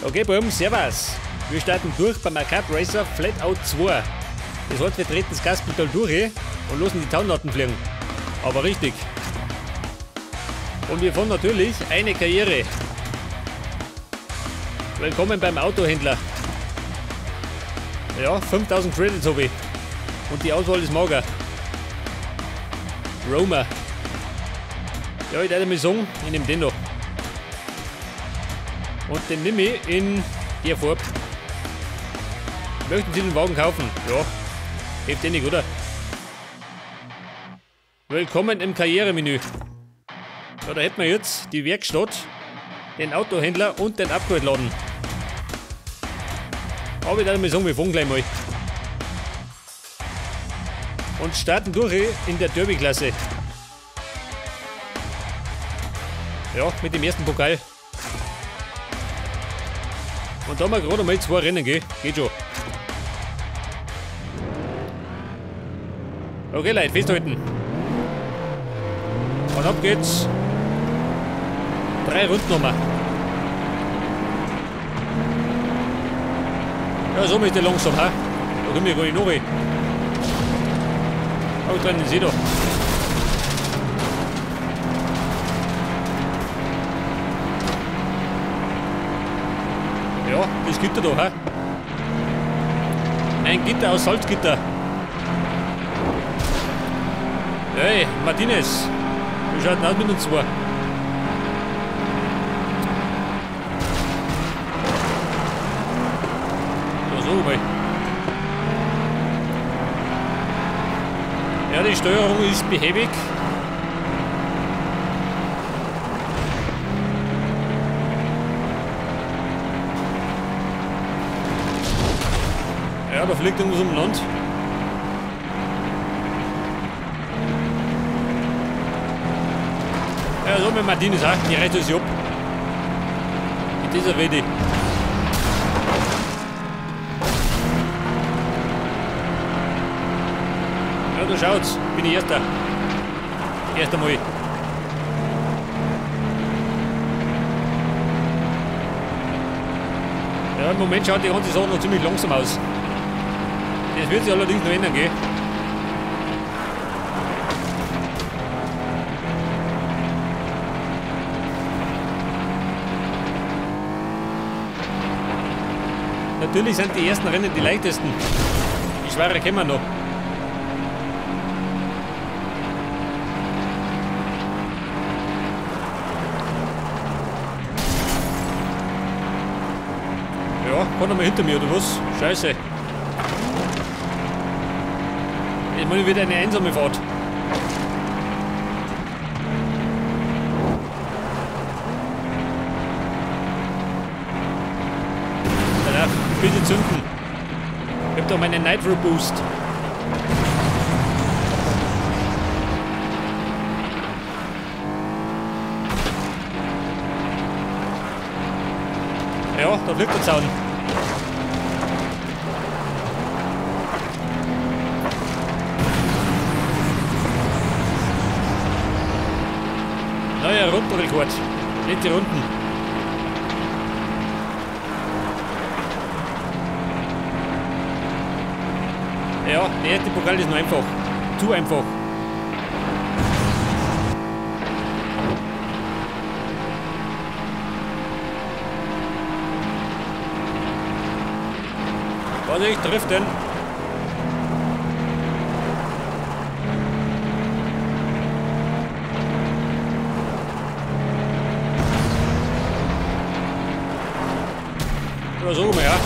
Okay, Buben, servus. Wir starten durch beim Arcade Racer Flatout 2. Das heißt, wir treten das Gaspedal durch und lassen die Taunlatten fliegen. Aber richtig. Und wir fahren natürlich eine Karriere. Willkommen beim Autohändler. Ja, 5000 Credits habe ich. Und die Auswahl ist mager. Roma. Ja, ich würde mal sagen, ich nehme den da. Und den nehme ich in der Farbe. Möchten Sie den Wagen kaufen? Ja, hebt den nicht, oder? Willkommen im Karrieremenü. Ja, da hätten wir jetzt die Werkstatt, den Autohändler und den Upgrade-Laden. Aber ich würde mal sagen, wir fahren gleich mal. Und starten durch in der Derby-Klasse. Ja, mit dem ersten Pokal. Und da haben wir gerade mal 2 Rennen, gell? Geht schon. Okay, Leute, festhalten. Und ab geht's. 3 Runden nochmal. Ja, so ist der langsam, ha? Da können wir gar nicht noch rein. Oh, dran, den seht ihr. Ja, das Gitter da, ha? Ein Gitter aus Salzgitter. Hey, Martinez. Wie schaut denn aus mit uns zwei? Ja, so mal. Ja, die Steuerung ist behäbig. Ja, da fliegt irgendwas um Land. Ja, so mit Martinez auch, die reißt uns ab. Mit dieser Rede. Ja, du schaut's, bin ich Erster. Erst einmal. Ja, im Moment schaut die ganze Sache noch ziemlich langsam aus. Das wird sich allerdings noch ändern, gell? Natürlich sind die ersten Rennen die leichtesten. Die schwere kennen wir noch. Ja, kann er mal hinter mir oder was? Scheiße. Jetzt mal wieder eine einsame Fahrt. Danach bitte zünden. Ich hab da meinen Nitro Boost. Ja, da fliegt der Zaun. Neuer Rundenrekord. Letzte Runden. Ja, der erste Pokal ist nur einfach. Zu einfach. Vorsicht, driften. Ja, so mal, ja.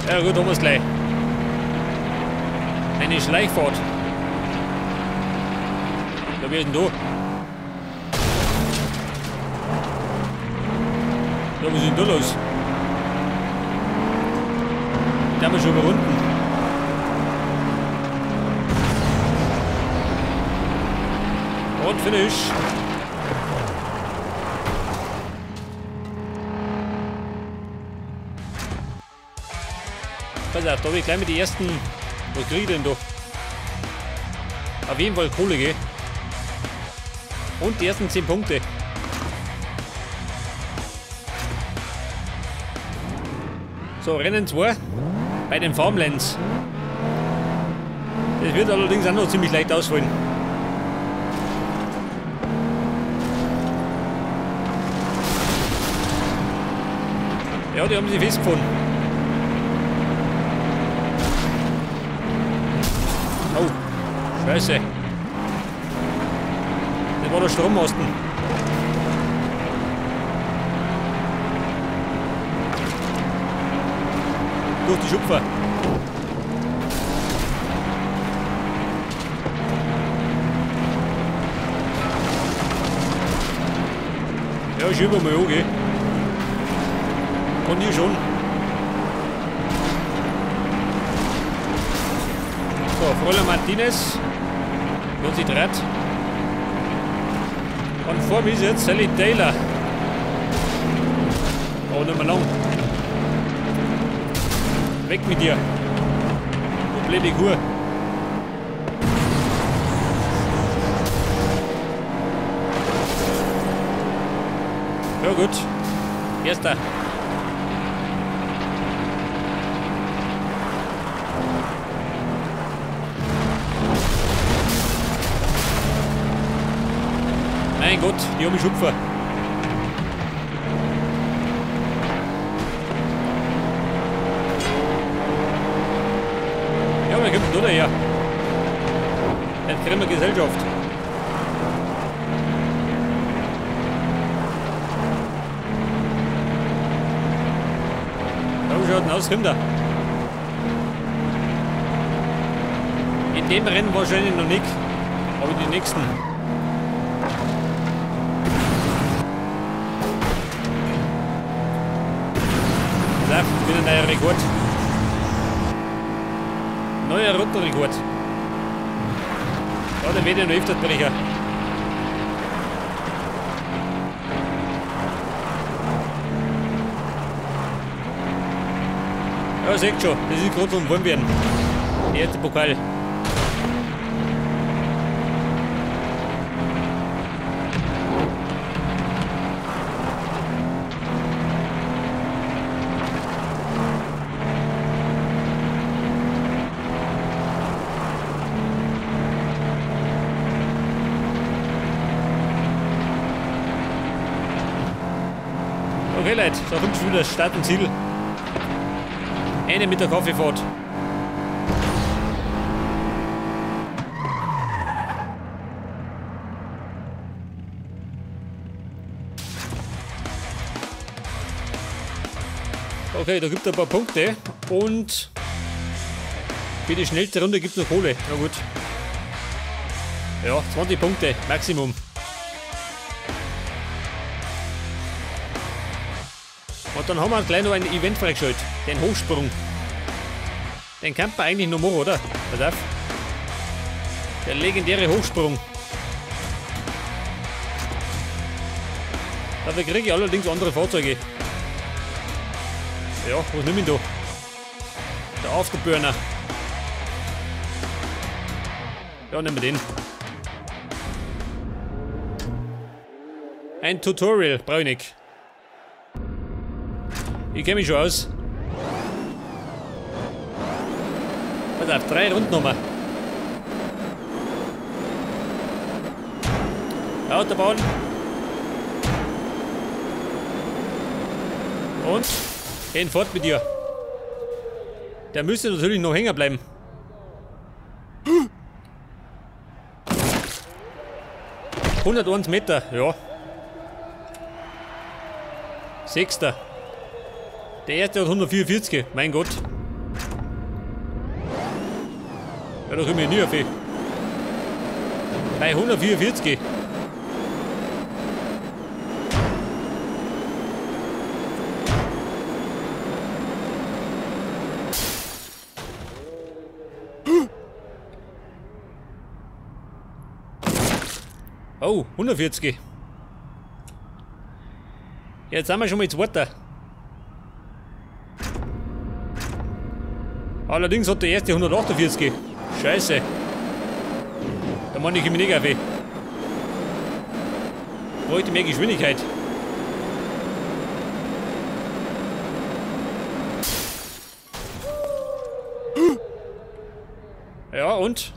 Ja gut, haben wir es gleich. Eine Schleichfahrt. Ja, wie ist denn da? Ja, was ist denn da los? Da haben wir schon überrunden. Und Finish. Pass auf, da habe ich gleich mit die ersten. Was kriege ich denn da? Auf jeden Fall Kohle, gell? Und die ersten 10 Punkte. So, Rennen 2 bei den Farmlands. Das wird allerdings auch noch ziemlich leicht ausfallen. Ja, die haben sich festgefunden. Oh, Scheiße. Das war der Strommasten. Durch die Schupfer. Ja, ich über mal an, gell. Kann ich schon. So, Fräulein Martinez. Wird sich dreht. Und vor mir ist jetzt Sally Taylor. Oh, nicht mehr lang. Weg mit dir. Du blöde Kur. Ja gut. Erster. Mein Gott, die haben mich Schupfer. Ja, wir kommen da her. Jetzt kriegen wir Gesellschaft. Ja, wie schaut denn aus? Kommt er? In dem Rennen wahrscheinlich noch nicht, aber die nächsten. Wieder ein neuer Rekord. Neuer Runterrekord. Ja, dann werde ich noch öfter brechen. Ja, seht schon, das ist gerade so warm werden. Der erste Pokal. Okay Leute, so kommt schon wieder Start und Ziel. Eine mit der Kaffeefahrt. Okay, da gibt es ein paar Punkte und für die schnellste Runde gibt es noch Kohle. Na gut. Ja, 20 Punkte, Maximum. Und dann haben wir gleich noch ein Event freigeschaltet, den Hochsprung. Den kann man eigentlich noch machen, oder? Pass auf. Der legendäre Hochsprung. Dafür kriege ich allerdings andere Fahrzeuge. Ja, was nehme ich da? Der Afterburner. Ja, nehmen wir den. Ein Tutorial, brauche ich nicht. Ich kenne mich schon aus. Pass auf, 3 Runden nochmal. Autobahn. Und gehen fort mit dir. Der müsste natürlich noch hängen bleiben. ...101 Meter, ja. 6. Der erste hat 144, mein Gott. Ja, da komme ich nie auf. Bei 144. Oh, 140. Jetzt sind wir schon mal Zweiter. Allerdings hat der erste 148. Scheiße. Da mache ich mir nicht weh. Bräuchte mehr Geschwindigkeit. Ja, und?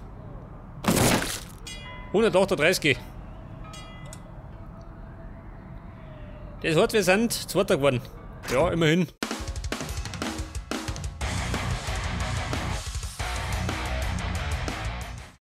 138. Das hat, wir sind Zweiter geworden. Ja, immerhin.